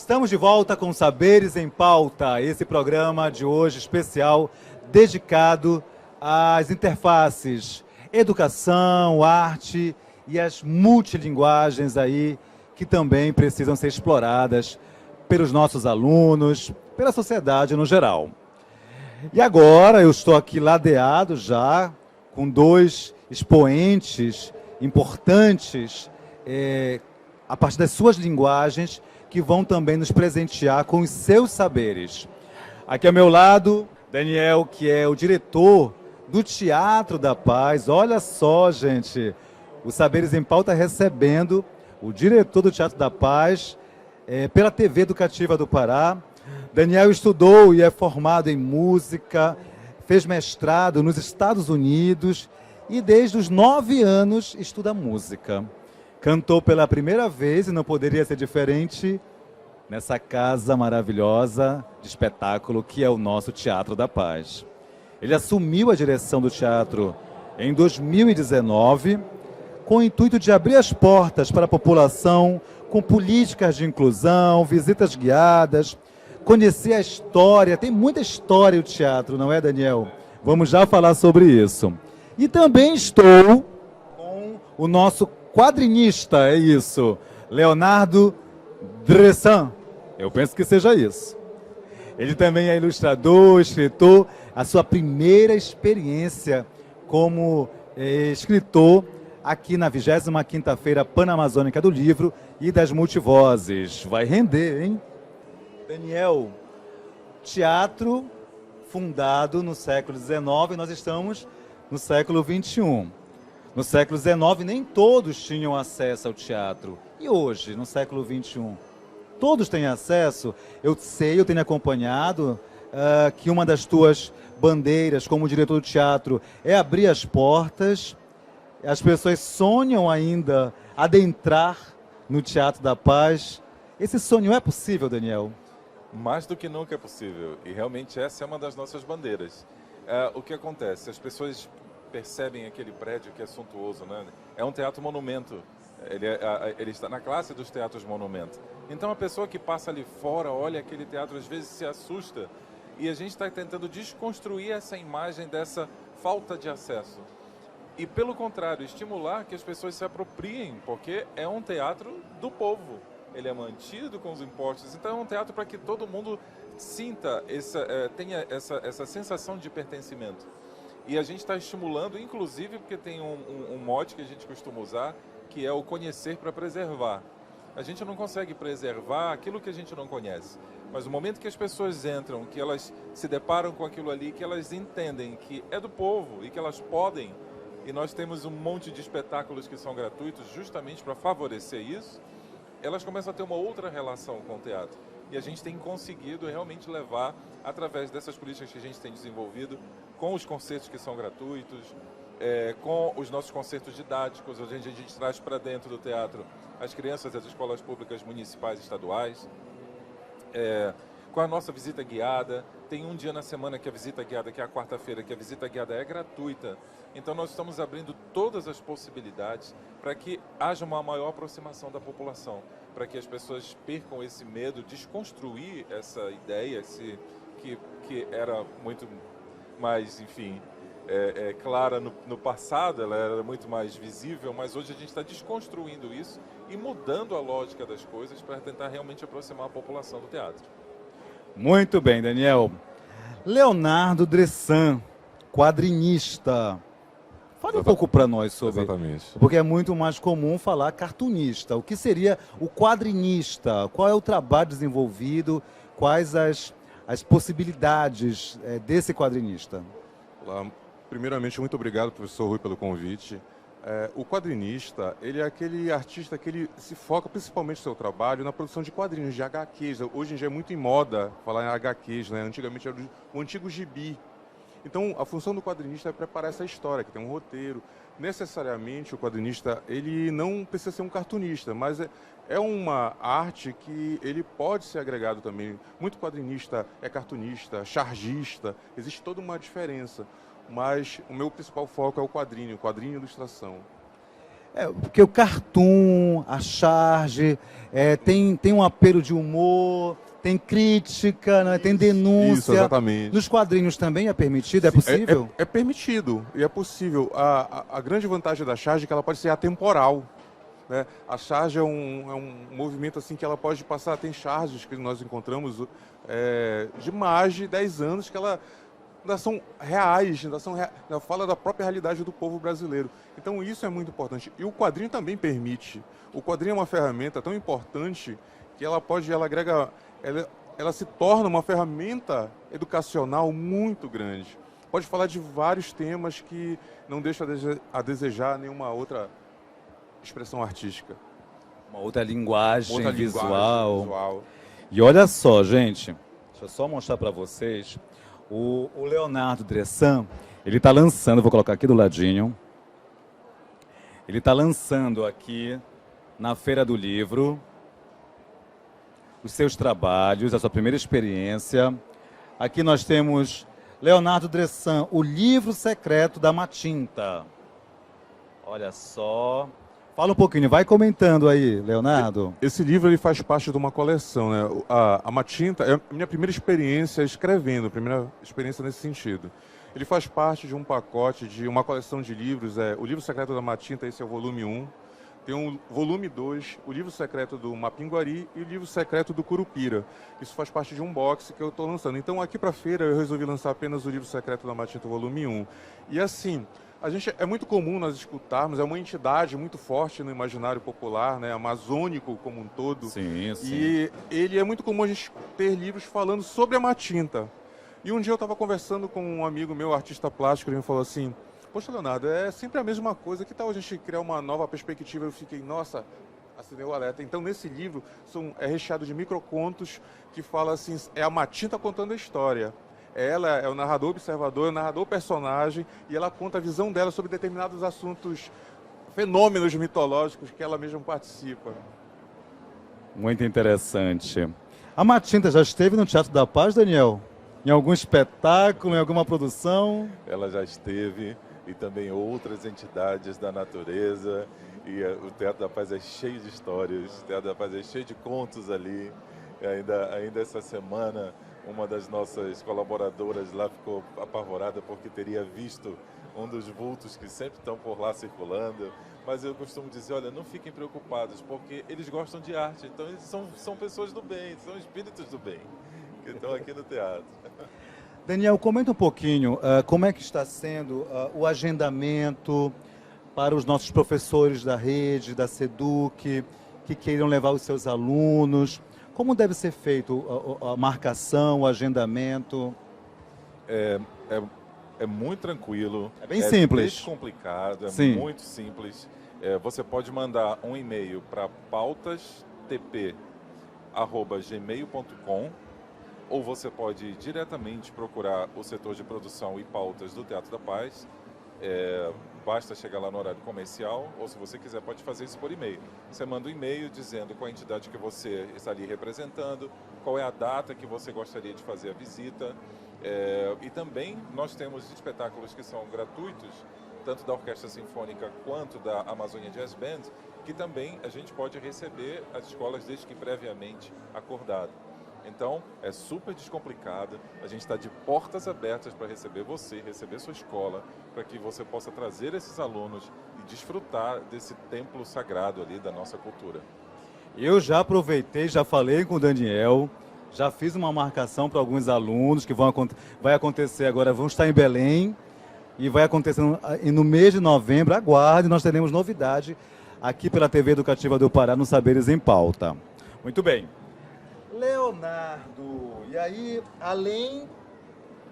Estamos de volta com Saberes em Pauta, esse programa de hoje especial dedicado às interfaces educação, arte e as multilinguagens aí que também precisam ser exploradas pelos nossos alunos, pela sociedade no geral. E agora eu estou aqui ladeado já com dois expoentes importantes a partir das suas linguagens que vão também nos presentear com os seus saberes. Aqui ao meu lado, Daniel, que é o diretor do Teatro da Paz. Olha só, gente, o Saberes em Pauta recebendo o diretor do Teatro da Paz pela TV Educativa do Pará. Daniel estudou e é formado em música, fez mestrado nos Estados Unidos e desde os 9 anos estuda música. Cantou pela primeira vez, e não poderia ser diferente, nessa casa maravilhosa de espetáculo que é o nosso Teatro da Paz. Ele assumiu a direção do teatro em 2019, com o intuito de abrir as portas para a população, com políticas de inclusão, visitas guiadas, conhecer a história. Tem muita história o teatro, não é, Daniel? Vamos já falar sobre isso. E também estou com o nosso quadrinista, é isso, Leonardo Dressan. Eu penso que seja isso. Ele também é ilustrador, escritor. A sua primeira experiência como escritor aqui na 25ª Feira Panamazônica do Livro e das Multivozes. Vai render, hein? Daniel, teatro fundado no século XIX, nós estamos no século XXI. No século XIX, nem todos tinham acesso ao teatro. E hoje, no século XXI, todos têm acesso? Eu sei, eu tenho acompanhado que uma das tuas bandeiras como diretor do teatro é abrir as portas. As pessoas sonham ainda adentrar no Teatro da Paz. Esse sonho é possível, Daniel? Mais do que nunca é possível. E realmente essa é uma das nossas bandeiras. O que acontece? As pessoas percebem aquele prédio que é suntuoso, né? É um teatro monumento. Ele está na classe dos teatros monumento. Então a pessoa que passa ali fora, olha aquele teatro, às vezes se assusta. E a gente está tentando desconstruir essa imagem dessa falta de acesso. E pelo contrário, estimular que as pessoas se apropriem, porque é um teatro do povo. Ele é mantido com os impostos. Então é um teatro para que todo mundo sinta, tenha essa sensação de pertencimento. E a gente está estimulando, inclusive, porque tem um mote que a gente costuma usar, que é o conhecer para preservar. A gente não consegue preservar aquilo que a gente não conhece. Mas no momento que as pessoas entram, que elas se deparam com aquilo ali, que elas entendem que é do povo e que elas podem, e nós temos um monte de espetáculos que são gratuitos justamente para favorecer isso, elas começam a ter uma outra relação com o teatro. E a gente tem conseguido realmente levar, através dessas políticas que a gente tem desenvolvido, com os concertos que são gratuitos, com os nossos concertos didáticos, onde a gente traz para dentro do teatro as crianças das escolas públicas municipais e estaduais, com a nossa visita guiada. Tem um dia na semana que a visita guiada, que é a quarta-feira, que a visita guiada é gratuita. Então nós estamos abrindo todas as possibilidades para que haja uma maior aproximação da população, para que as pessoas percam esse medo, desconstruir essa ideia que era muito mais, enfim, clara no passado, ela era muito mais visível, mas hoje a gente está desconstruindo isso e mudando a lógica das coisas para tentar realmente aproximar a população do teatro. Muito bem, Daniel. Leonardo Dressan, quadrinista. Fale um pouco para nós sobre. Exatamente. Porque é muito mais comum falar cartunista. O que seria o quadrinista? Qual é o trabalho desenvolvido? Quais as possibilidades desse quadrinista? Olá. Primeiramente, muito obrigado, professor Rui, pelo convite. O quadrinista, ele é aquele artista que ele se foca principalmente no seu trabalho na produção de quadrinhos, de HQs. Hoje em dia é muito em moda falar em HQs, né? Antigamente era o antigo gibi. Então, a função do quadrinista é preparar essa história, que tem um roteiro. Necessariamente, o quadrinista, ele não precisa ser um cartunista, mas é uma arte que ele pode ser agregado também. Muito quadrinista é cartunista, chargista, existe toda uma diferença. Mas o meu principal foco é o quadrinho e ilustração. Porque o cartoon, a charge, tem um apelo de humor, tem crítica, né? Tem denúncia. Isso, exatamente. Nos quadrinhos também é permitido? É possível? É permitido e é possível. A grande vantagem da charge é que ela pode ser atemporal. Né? A charge é um movimento assim que ela pode passar, tem charges que nós encontramos de mais de 10 anos que ela ainda são reais, ainda fala da própria realidade do povo brasileiro. Então isso é muito importante. E o quadrinho também permite. O quadrinho é uma ferramenta tão importante que ela se torna uma ferramenta educacional muito grande. Pode falar de vários temas que não deixa a desejar nenhuma outra expressão artística. Uma outra linguagem visual. visual. E olha só, gente, deixa eu só mostrar para vocês. O Leonardo Dressan, ele está lançando, vou colocar aqui do ladinho, ele está lançando aqui na Feira do Livro os seus trabalhos, a sua primeira experiência. Aqui nós temos Leonardo Dressan, O Livro Secreto da Matinta. Olha só. Fala um pouquinho, vai comentando aí, Leonardo. Esse livro ele faz parte de uma coleção, né? A Matinta é a minha primeira experiência escrevendo, a primeira experiência nesse sentido. Ele faz parte de um pacote, de uma coleção de livros, O Livro Secreto da Matinta, esse é o volume 1. Tem um volume 2, O Livro Secreto do Mapinguari e O Livro Secreto do Curupira. Isso faz parte de um box que eu estou lançando. Então, aqui para a feira, eu resolvi lançar apenas O Livro Secreto da Matinta, volume 1. E assim, é muito comum nós escutarmos, é uma entidade muito forte no imaginário popular, né, amazônico como um todo. Sim, sim. E ele é muito comum a gente ter livros falando sobre a Matinta. E um dia eu estava conversando com um amigo meu, artista plástico, ele me falou assim: poxa, Leonardo, é sempre a mesma coisa, que tal a gente criar uma nova perspectiva? Eu fiquei, nossa, assinei o alerta. Então, nesse livro, é recheado de microcontos que fala assim, é a Matinta contando a história. Ela é o narrador observador, é o narrador personagem, e ela conta a visão dela sobre determinados assuntos, fenômenos mitológicos que ela mesma participa. Muito interessante. A Matinta já esteve no Teatro da Paz, Daniel? Em algum espetáculo, em alguma produção? Ela já esteve, e também outras entidades da natureza. E o Teatro da Paz é cheio de histórias, o Teatro da Paz é cheio de contos ali. E ainda essa semana, uma das nossas colaboradoras lá ficou apavorada porque teria visto um dos vultos que sempre estão por lá circulando. Mas eu costumo dizer, olha, não fiquem preocupados, porque eles gostam de arte, então eles são pessoas do bem, são espíritos do bem, que estão aqui no teatro. Daniel, comenta um pouquinho como é que está sendo o agendamento para os nossos professores da rede, da SEDUC, que queiram levar os seus alunos. Como deve ser feito a marcação, o agendamento? É muito tranquilo. É bem simples. É descomplicado, Sim. Muito simples. Você pode mandar um e-mail para pautastp@gmail.com ou você pode diretamente procurar o setor de produção e pautas do Teatro da Paz. Basta chegar lá no horário comercial, ou se você quiser pode fazer isso por e-mail. Você manda um e-mail dizendo qual a entidade que você está ali representando, qual é a data que você gostaria de fazer a visita. E também nós temos espetáculos que são gratuitos, tanto da Orquestra Sinfônica quanto da Amazônia Jazz Band, que também a gente pode receber as escolas desde que previamente acordado. Então, é super descomplicado, a gente está de portas abertas para receber você, receber sua escola, para que você possa trazer esses alunos e desfrutar desse templo sagrado ali da nossa cultura. Eu já aproveitei, já falei com o Daniel, já fiz uma marcação para alguns alunos que vai acontecer agora, vão estar em Belém, e vai acontecer no mês de novembro. Aguarde, nós teremos novidade aqui pela TV Educativa do Pará, no Saberes em Pauta. Muito bem. Leonardo, e aí, além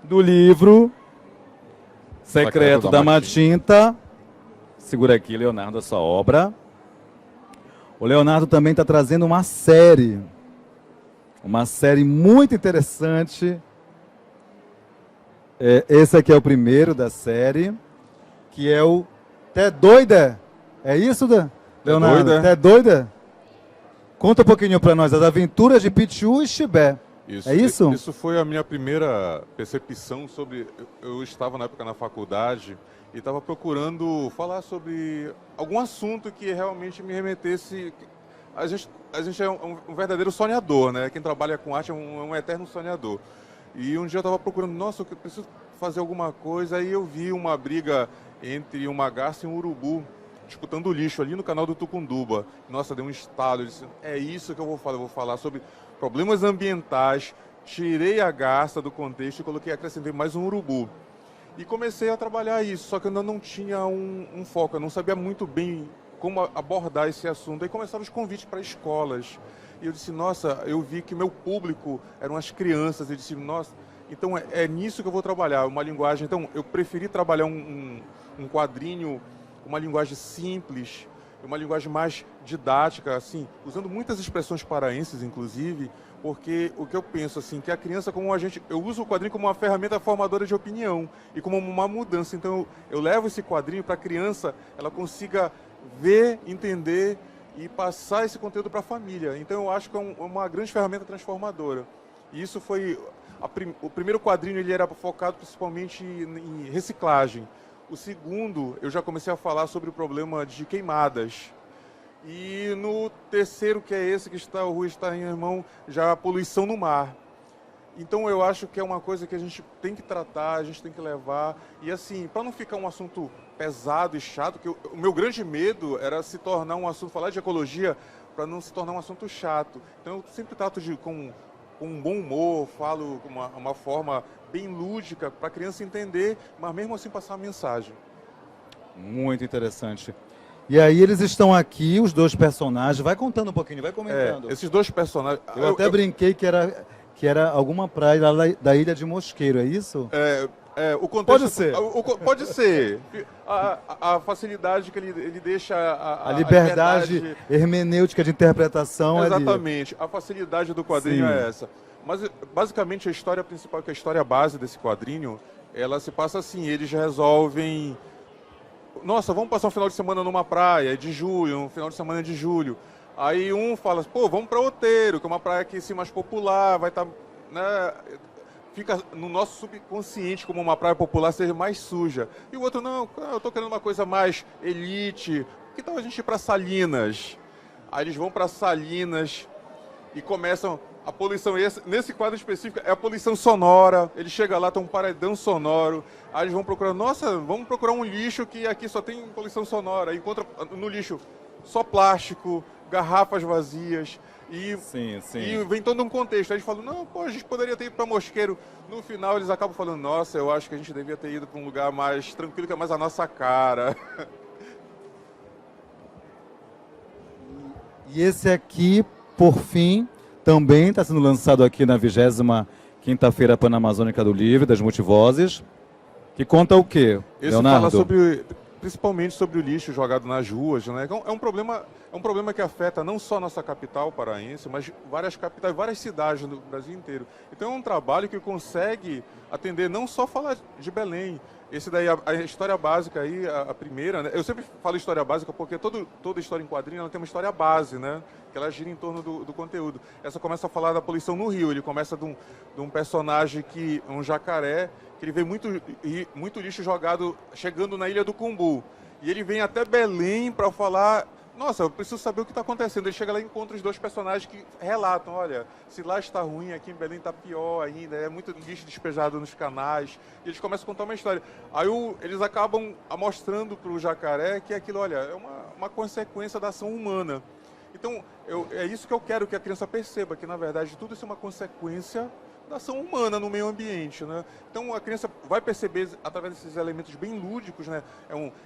do livro Secreto da Matinta, segura aqui, Leonardo, a sua obra. O Leonardo também está trazendo uma série muito interessante. Esse aqui é o primeiro da série, que é o Té Doida. É isso, Leonardo? Té Doida? Conta um pouquinho para nós, as aventuras de Pitiu e Chibé. Isso, É isso? Isso foi a minha primeira percepção sobre... Eu estava na época na faculdade e estava procurando falar sobre algum assunto que realmente me remetesse... A gente é um verdadeiro sonhador, né? Quem trabalha com arte é um eterno sonhador. E um dia eu estava procurando, nossa, eu preciso fazer alguma coisa, aí eu vi uma briga entre uma garça e um urubu disputando lixo ali no canal do Tucunduba. Nossa, deu um estalo, eu disse, é isso que eu vou falar sobre problemas ambientais, tirei a garça do contexto e acrescentei mais um urubu. E comecei a trabalhar isso, só que eu ainda não tinha um foco, eu não sabia muito bem como abordar esse assunto. Aí começaram os convites para escolas. E eu disse, nossa, eu vi que meu público eram as crianças. Eu disse, nossa, então é nisso que eu vou trabalhar, uma linguagem. Então eu preferi trabalhar um quadrinho, uma linguagem simples, uma linguagem mais didática, assim, usando muitas expressões paraenses, inclusive, porque o que eu penso, assim, que a criança, eu uso o quadrinho como uma ferramenta formadora de opinião e como uma mudança. Então eu levo esse quadrinho para a criança, ela consiga ver, entender e passar esse conteúdo para a família. Então eu acho que é uma grande ferramenta transformadora. E isso foi... O primeiro quadrinho ele era focado principalmente em reciclagem. O segundo, eu já comecei a falar sobre o problema de queimadas. E no terceiro, que é esse que o Rui está em irmão, já a poluição no mar. Então eu acho que é uma coisa que a gente tem que tratar, a gente tem que levar. E assim, para não ficar um assunto pesado e chato, que o meu grande medo era se tornar um assunto, falar de ecologia, para não se tornar um assunto chato. Então eu sempre trato com um bom humor, falo com uma forma bem lúdica, para a criança entender, mas mesmo assim passar a mensagem. Muito interessante. E aí eles estão aqui, os dois personagens. Vai contando um pouquinho, vai comentando. Esses dois personagens... Eu até brinquei que era alguma praia lá da Ilha de Mosqueiro, é isso? O contexto, Pode ser. Pode ser. A facilidade que ele deixa... A liberdade hermenêutica de interpretação. Exatamente. A facilidade do quadrinho é essa. Mas, basicamente, a história principal, que é a história base desse quadrinho, ela se passa assim, eles resolvem... Nossa, vamos passar um final de semana numa praia de julho, um final de semana de julho. Aí um fala, pô, vamos para Outeiro, que é uma praia aqui assim, mais popular, vai estar... né, fica no nosso subconsciente como uma praia popular seja mais suja. E o outro, não, eu tô querendo uma coisa mais elite. Que tal a gente ir para Salinas? Aí eles vão para Salinas e começam a poluição. Nesse quadro específico é a poluição sonora. Ele chega lá, tem um paredão sonoro. Aí eles vão procurar, nossa, vamos procurar um lixo que aqui só tem poluição sonora. Aí encontra no lixo só plástico, garrafas vazias. E vem todo um contexto. Aí eles falam, não, pô, a gente poderia ter ido para Mosqueiro. No final eles acabam falando, nossa, eu acho que a gente devia ter ido para um lugar mais tranquilo, que é mais a nossa cara. E esse aqui, por fim, também está sendo lançado aqui na 20ª quinta-feira Panamazônica do Livro, das Multivozes, que conta o quê, Esse Leonardo? fala principalmente sobre o lixo jogado nas ruas, né? É um problema que afeta não só a nossa capital paraense, mas várias capitais, várias cidades do Brasil inteiro. Então é um trabalho que consegue atender, não só falar de Belém. Esse daí, a história básica aí, a primeira, né? Eu sempre falo história básica porque toda história em quadrinho ela tem uma história base, né? Que ela gira em torno do conteúdo. Essa começa a falar da poluição no rio. Ele começa de um personagem um jacaré, que ele vê muito lixo jogado, chegando na Ilha do Cumbu. E ele vem até Belém para falar, nossa, eu preciso saber o que está acontecendo. Ele chega lá e encontra os dois personagens que relatam, olha, se lá está ruim, aqui em Belém está pior ainda, é muito lixo despejado nos canais. E eles começam a contar uma história. Aí eles acabam mostrando para o jacaré que aquilo, olha, é uma consequência da ação humana. Então, é isso que eu quero que a criança perceba, que na verdade tudo isso é uma consequência da ação humana no meio ambiente, né? Então a criança vai perceber através desses elementos bem lúdicos, né?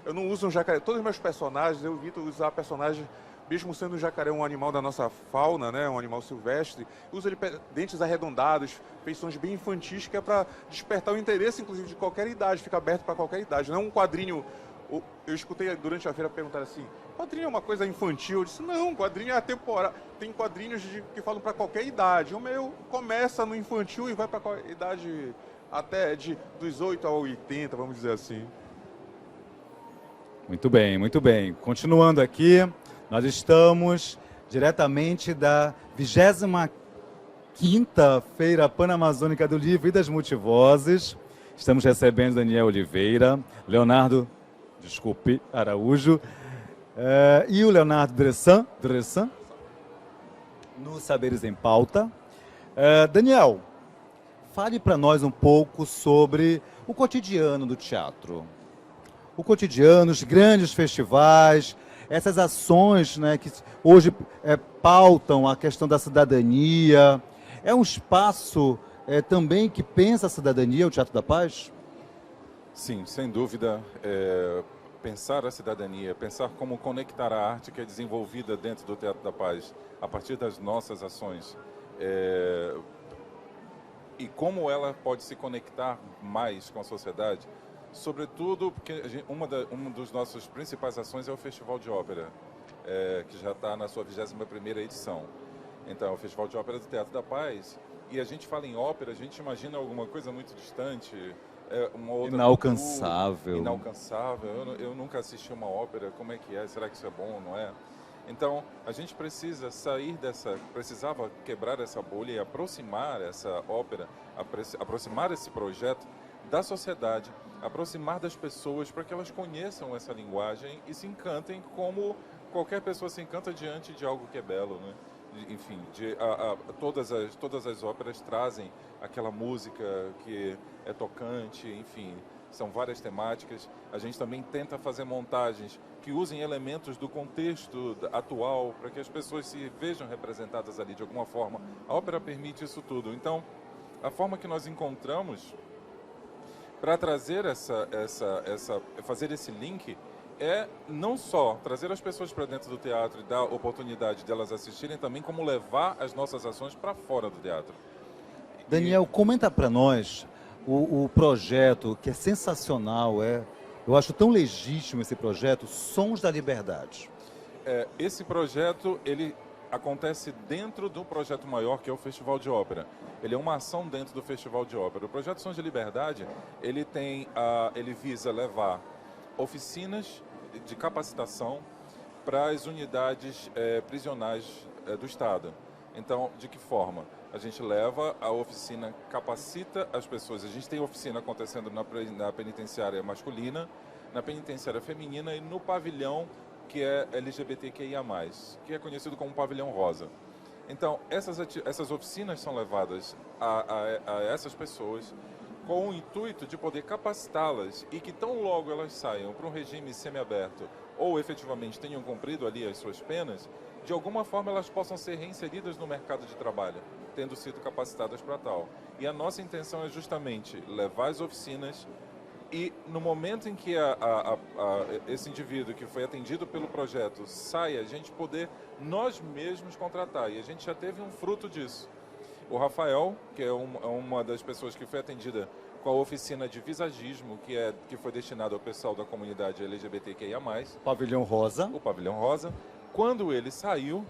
Eu não uso um jacaré, todos os meus personagens, eu evito usar personagens, mesmo sendo o jacaré um animal da nossa fauna, né? Um animal silvestre, uso ele dentes arredondados, feições bem infantis, que é para despertar o interesse, inclusive, de qualquer idade, fica aberto para qualquer idade, não é um quadrinho. Eu escutei durante a feira perguntar assim, quadrinho é uma coisa infantil? Eu disse, não, quadrinho é atemporal. Tem quadrinhos que falam para qualquer idade. O meu começa no infantil e vai para a idade até dos 8 a 80, vamos dizer assim. Muito bem, muito bem. Continuando aqui, nós estamos diretamente da 20ª 5ª Feira Panamazônica do Livro e das Multivozes. Estamos recebendo Daniel Oliveira, Leonardo, desculpe, Araújo, e o Leonardo Dressan, no Saberes em Pauta. Daniel, fale para nós um pouco sobre o cotidiano do teatro. O cotidiano, os grandes festivais, essas ações, né, que hoje pautam a questão da cidadania. É um espaço também que pensa a cidadania, o Teatro da Paz? Sim, sem dúvida. Pensar a cidadania, pensar como conectar a arte que é desenvolvida dentro do Teatro da Paz, a partir das nossas ações, e como ela pode se conectar mais com a sociedade, sobretudo porque uma das nossas principais ações é o Festival de Ópera, que já está na sua 21ª edição. Então, é o Festival de Ópera do Teatro da Paz, e a gente fala em ópera, a gente imagina alguma coisa muito distante, uma outra inalcançável. Inalcançável. Eu nunca assisti uma ópera, como é que é? Será que isso é bom ou não é? Então, a gente precisa precisava quebrar essa bolha e aproximar essa ópera, aproximar esse projeto da sociedade, aproximar das pessoas para que elas conheçam essa linguagem e se encantem como qualquer pessoa se encanta diante de algo que é belo, né? Enfim, todas as óperas trazem aquela música que é tocante, enfim, são várias temáticas. A gente também tenta fazer montagens que usem elementos do contexto atual para que as pessoas se vejam representadas ali de alguma forma. A ópera permite isso tudo. Então, a forma que nós encontramos para trazer fazer esse link não só trazer as pessoas para dentro do teatro e dar oportunidade de elas assistirem, também como levar as nossas ações para fora do teatro. Daniel, comenta para nós o projeto, que é sensacional, eu acho tão legítimo esse projeto, Sons da Liberdade. Esse projeto, ele acontece dentro do projeto maior, que é o Festival de Ópera. Ele é uma ação dentro do Festival de Ópera. O projeto Sons da Liberdade, ele visa levar oficinas de capacitação para as unidades prisionais do Estado. Então, de que forma? A gente leva a oficina, capacita as pessoas. A gente tem oficina acontecendo na penitenciária masculina, na penitenciária feminina e no pavilhão que é LGBTQIA+, que é conhecido como pavilhão rosa. Então, essas oficinas são levadas a essas pessoas com o intuito de poder capacitá-las e que tão logo elas saiam para um regime semiaberto ou efetivamente tenham cumprido ali as suas penas, de alguma forma elas possam ser reinseridas no mercado de trabalho, tendo sido capacitadas para tal. E a nossa intenção é justamente levar as oficinas e no momento em que esse indivíduo que foi atendido pelo projeto saia, a gente poder nós mesmos contratar. E a gente já teve um fruto disso. O Rafael, que é uma das pessoas que foi atendida com a oficina de visagismo, que foi destinada ao pessoal da comunidade LGBTQIA+. Pavilhão Rosa. O Pavilhão Rosa. Quando ele saiu,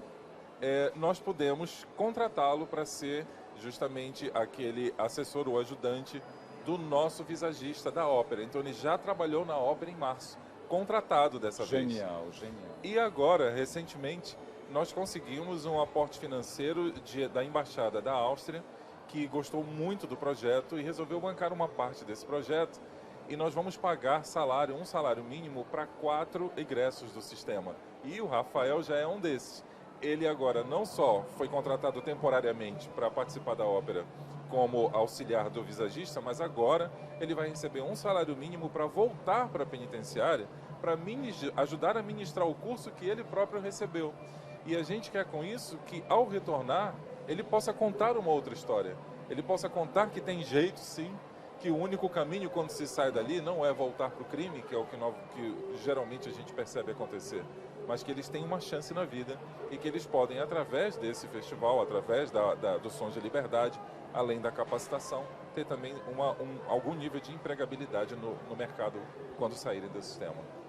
nós pudemos contratá-lo para ser justamente aquele assessor ou ajudante do nosso visagista da ópera. Então ele já trabalhou na ópera em março, contratado dessa vez. Genial. E agora, recentemente, nós conseguimos um aporte financeiro da Embaixada da Áustria, que gostou muito do projeto e resolveu bancar uma parte desse projeto. E nós vamos pagar um salário mínimo para 4 egressos do sistema. E o Rafael já é um desses. Ele agora não só foi contratado temporariamente para participar da ópera como auxiliar do visagista, mas agora ele vai receber um salário mínimo para voltar para a penitenciária, para ajudar a ministrar o curso que ele próprio recebeu. E a gente quer com isso que, ao retornar, ele possa contar uma outra história. Ele possa contar que tem jeito, sim, que o único caminho quando se sai dali não é voltar para o crime, que é o que geralmente a gente percebe acontecer, mas que eles têm uma chance na vida e que eles podem, através desse festival, através do Sons de Liberdade, além da capacitação, ter também algum nível de empregabilidade no mercado quando saírem do sistema.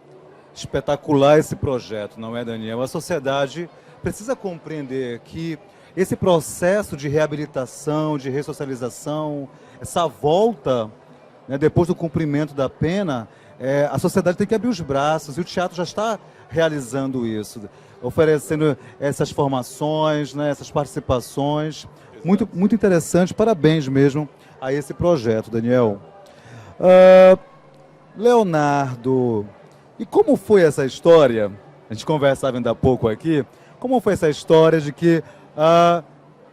Espetacular esse projeto, não é, Daniel? A sociedade precisa compreender que esse processo de reabilitação, de ressocialização, essa volta, né, depois do cumprimento da pena, a sociedade tem que abrir os braços, e o teatro já está realizando isso, oferecendo essas formações, né, essas participações. muito interessante. Parabéns mesmo a esse projeto, Daniel. Leonardo, e como foi essa história? A gente conversava ainda há pouco aqui. Como foi essa história de que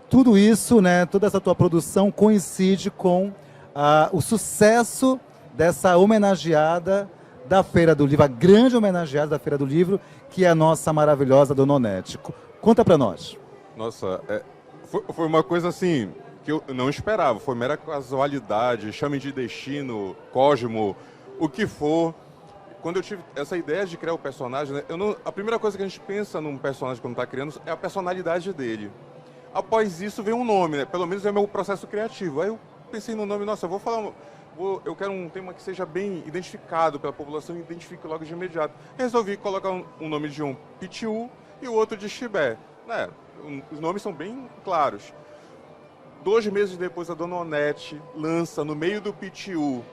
tudo isso, né, toda essa tua produção coincide com o sucesso dessa homenageada da Feira do Livro, a grande homenageada da Feira do Livro, que é a nossa maravilhosa Dona Onete. Conta para nós. Nossa, foi uma coisa assim que eu não esperava, foi mera casualidade, chame de destino, cosmo, o que for. Quando eu tive essa ideia de criar o personagem, né, a primeira coisa que a gente pensa num personagem quando está criando é a personalidade dele. Após isso vem um nome, né? Pelo menos é o meu processo criativo. Aí eu pensei no nome, nossa, eu quero um tema que seja bem identificado pela população e identifique logo de imediato. Resolvi colocar um nome de um Pitiu e o outro de Chibé. Né? Os nomes são bem claros. 2 meses depois, a Dona Onete lança no meio do Pitiu.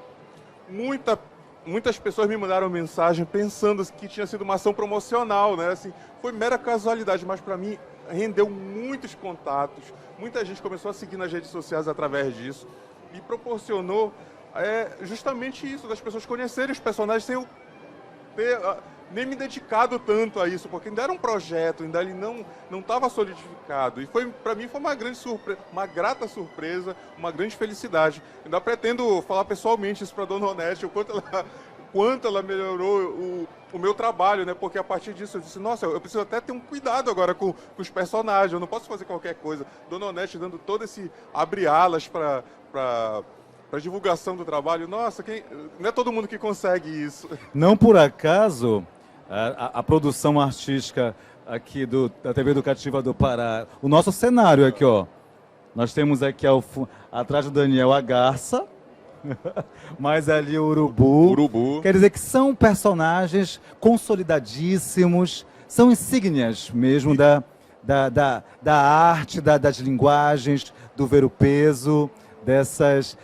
Muitas pessoas me mandaram mensagem pensando que tinha sido uma ação promocional, né? Assim, foi mera casualidade, mas para mim rendeu muitos contatos. Muita gente começou a seguir nas redes sociais através disso e proporcionou justamente isso, das pessoas conhecerem os personagens sem eu ter nem me dedicado tanto a isso, porque ainda era um projeto, ainda ele não estava solidificado. E para mim foi uma grande surpresa, uma grata surpresa, uma grande felicidade. Ainda pretendo falar pessoalmente isso para a Dona Onete, o quanto ela melhorou o meu trabalho, né? Porque a partir disso eu disse, nossa, eu preciso até ter um cuidado agora com os personagens, eu não posso fazer qualquer coisa. Dona Onete dando todo esse abre-alas para divulgação do trabalho. Nossa, não é todo mundo que consegue isso. Não por acaso, a produção artística aqui da TV Educativa do Pará, o nosso cenário aqui, ó. Nós temos aqui atrás do Daniel a garça, mais ali o urubu. Quer dizer que são personagens consolidadíssimos, são insígnias mesmo da arte, das linguagens, do ver-o-peso, dessas...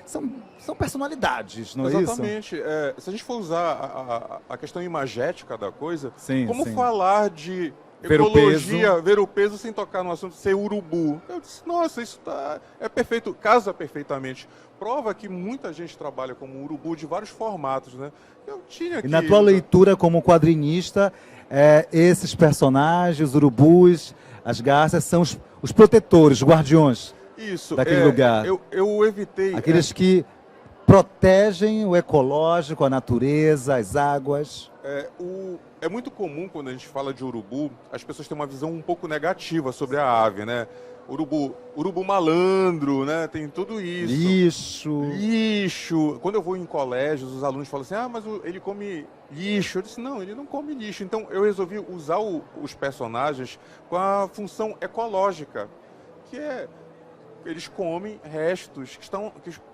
São personalidades, não é isso? Exatamente. Se a gente for usar a questão imagética da coisa, sim, como sim. falar de ecologia, ver o peso sem tocar no assunto, ser urubu? Eu disse, nossa, isso é perfeito, casa perfeitamente. Prova que muita gente trabalha como urubu de vários formatos, né? Eu tinha que... E na tua leitura como quadrinista, esses personagens, os urubus, as garças, são os protetores, os guardiões daquele lugar. Eu evitei... Aqueles que protegem o ecológico, a natureza, as águas. É muito comum, quando a gente fala de urubu, as pessoas têm uma visão um pouco negativa sobre a ave, né? Urubu malandro, né? Tem tudo isso. Lixo. Quando eu vou em colégios, os alunos falam assim, mas ele come lixo. Eu disse, não, ele não come lixo. Então, eu resolvi usar os personagens com a função ecológica, que eles comem restos que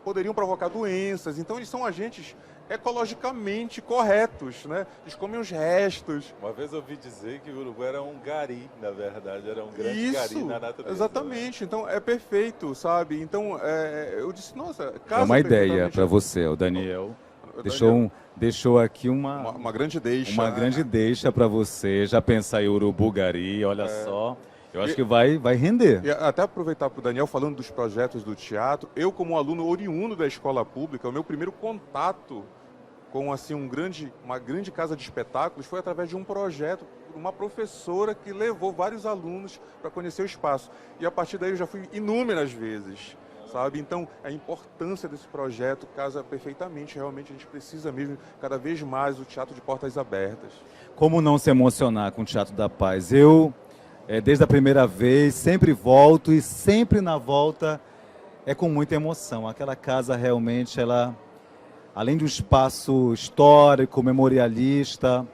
poderiam provocar doenças. Então, eles são agentes ecologicamente corretos, né? Eles comem os restos. Uma vez eu ouvi dizer que o urubu era um gari, na verdade, era um grande gari na natureza. Exatamente, né? Então é perfeito, sabe? Então eu disse, nossa, casa. É uma ideia para você, o Daniel. Deixou aqui uma grande deixa. Uma grande deixa para você, já pensar em urubu gari, olha só. Eu acho que vai render. E até aproveitar para o Daniel, falando dos projetos do teatro, eu como aluno oriundo da escola pública, o meu primeiro contato com assim, uma grande casa de espetáculos foi através de um projeto, uma professora que levou vários alunos para conhecer o espaço. E a partir daí eu já fui inúmeras vezes, sabe? Então a importância desse projeto casa perfeitamente. Realmente a gente precisa mesmo, cada vez mais, o teatro de portas abertas. Como não se emocionar com o Teatro da Paz? Eu... desde a primeira vez, sempre volto e sempre na volta é com muita emoção. Aquela casa realmente, além de um espaço histórico, memorialista,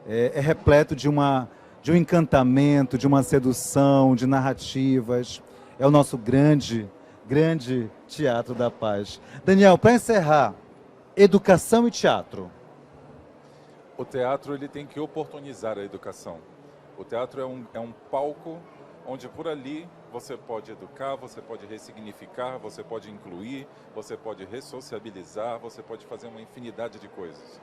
é repleto de um encantamento, de uma sedução, de narrativas. É o nosso grande Teatro da Paz. Daniel, para encerrar, educação e teatro. O teatro ele tem que oportunizar a educação. O teatro é um palco onde por ali você pode educar, você pode ressignificar, você pode incluir, você pode ressociabilizar, você pode fazer uma infinidade de coisas.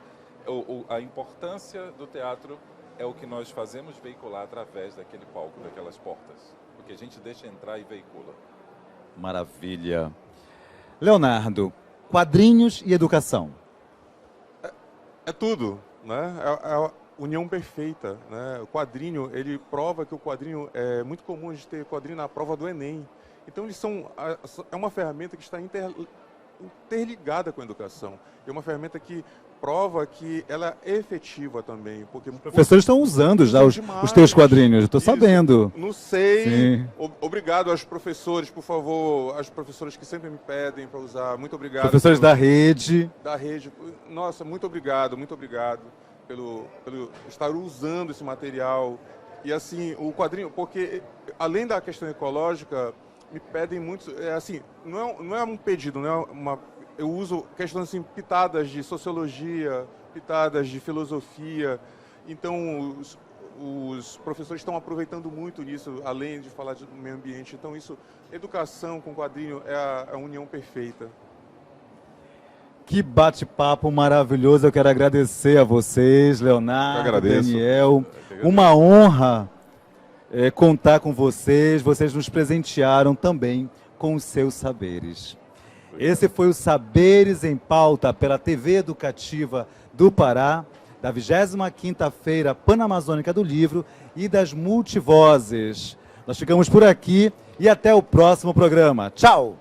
A importância do teatro é o que nós fazemos veicular através daquele palco, daquelas portas. O que a gente deixa entrar e veicula. Maravilha. Leonardo, quadrinhos e educação. É tudo, né? É a união perfeita, né? O quadrinho, ele prova que o quadrinho é muito comum a gente ter quadrinho na prova do Enem. Então eles é uma ferramenta que está interligada com a educação. É uma ferramenta que prova que ela é efetiva também, porque Os professores estão usando já os teus quadrinhos, eu estou sabendo. Não sei. Sim. Obrigado aos professores, por favor, às professoras que sempre me pedem para usar. Muito obrigado. Professores da rede. Da rede. Nossa, muito obrigado pelo estar usando esse material. E assim, o quadrinho, porque além da questão ecológica, me pedem muito, assim, não é um pedido, não é uma, eu uso questões assim, pitadas de sociologia, pitadas de filosofia. Então os professores estão aproveitando muito nisso, além de falar do meio ambiente. Então isso, educação com quadrinho é a união perfeita. Que bate-papo maravilhoso, eu quero agradecer a vocês, Leonardo, Daniel. Uma honra contar com vocês, vocês nos presentearam também com os seus saberes. Esse foi o Saberes em Pauta pela TV Educativa do Pará, da 25ª Feira Panamazônica do Livro e das Multivozes. Nós ficamos por aqui e até o próximo programa. Tchau!